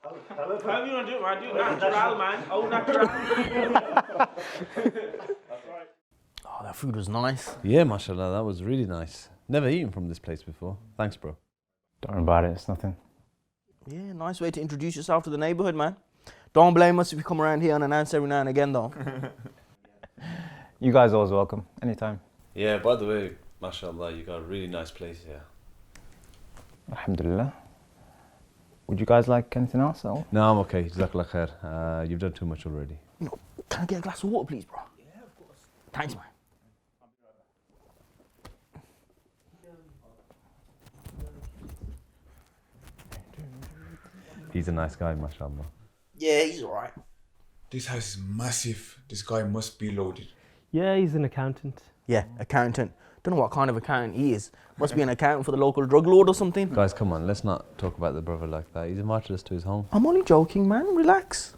How you gonna do it, man? Do natural, man. Oh, natural. That's right. Oh, that food was nice. Yeah, mashallah, that was really nice. Never eaten from this place before. Thanks, bro. Don't worry about it, it's nothing. Yeah, nice way to introduce yourself to the neighbourhood, man. Don't blame us if you come around here unannounced every now and again, though. You guys are always welcome, anytime. Yeah, by the way, mashallah, you got a really nice place here. Alhamdulillah. Would you guys like anything else? Or? No, I'm okay. Jazakallah khair. You've done too much already. You know, can I get a glass of water, please, bro? Yeah, of course. Thanks, man. He's a nice guy, mashallah. Yeah, he's alright. This house is massive. This guy must be loaded. Yeah, he's an accountant. Yeah, accountant. Don't know what kind of accountant he is. Must be an accountant for the local drug lord or something. Guys, come on, let's not talk about the brother like that. He's invited us to his home. I'm only joking, man. Relax.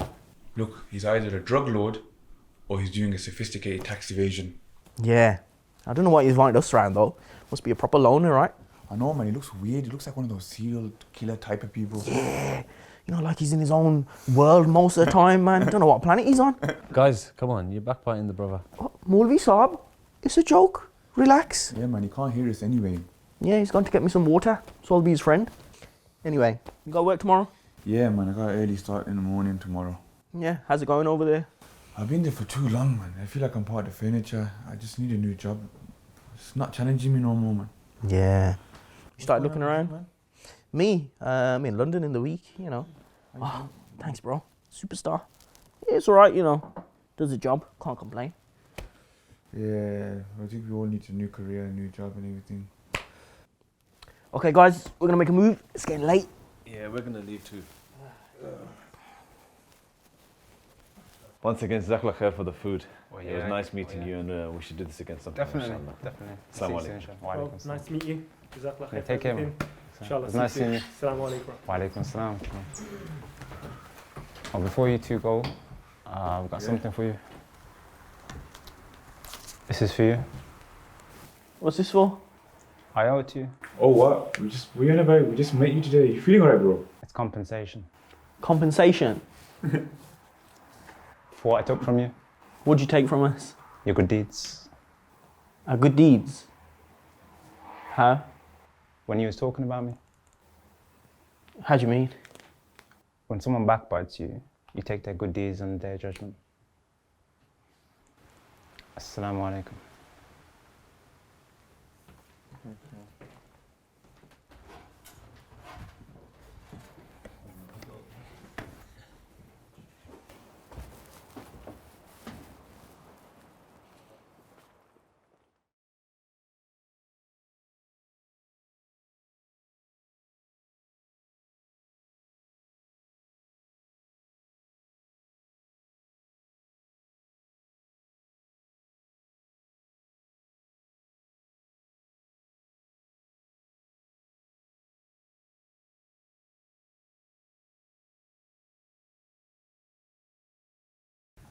Look, he's either a drug lord or he's doing a sophisticated tax evasion. Yeah. I don't know why he's invited us around, though. Must be a proper loner, right? I know, man. He looks weird. He looks like one of those serial killer type of people. Yeah. You know, like he's in his own world most of the time, man. Don't know what planet he's on. Guys, come on, you're backbiting the brother. Oh, Maulvi Saab, it's a joke. Relax. Yeah, man. He can't hear us anyway. Yeah, he's going to get me some water, so I'll be his friend. Anyway, you got work tomorrow? Yeah, man. I got an early start in the morning tomorrow. Yeah, how's it going over there? I've been there for too long, man. I feel like I'm part of the furniture. I just need a new job. It's not challenging me no more, man. Yeah. You started looking around? Man? Me? I'm in London in the week, you know. Oh, thanks, bro. Superstar. Yeah, it's alright, you know. Does the job. Can't complain. Yeah, I think we all need a new career, a new job and everything. Okay, guys, we're going to make a move. It's getting late. Yeah, we're going to leave too. Once again, jazakallah khair for the food. Oh, It was nice meeting you, and we should do this again sometime. Definitely, definitely. Assalamu See you alaikum. soon, inshallah. Well, nice to meet you. Jazakallah Yeah, khair. take care, man. Inshallah. It's nice seeing you. Assalamu alaikum. Wa alaikum assalam. Oh, before you two go, I've got something for you. This is for you. What's this for? I owe it to you. Oh, what? We just met you today. You feeling alright, bro? It's compensation Compensation. for what I took from you. What'd you take from us? Your good deeds. Our good deeds. How? When you was talking about me. How do you mean? When someone backbites you, you take their good deeds and their judgment. Assalamu alaikum.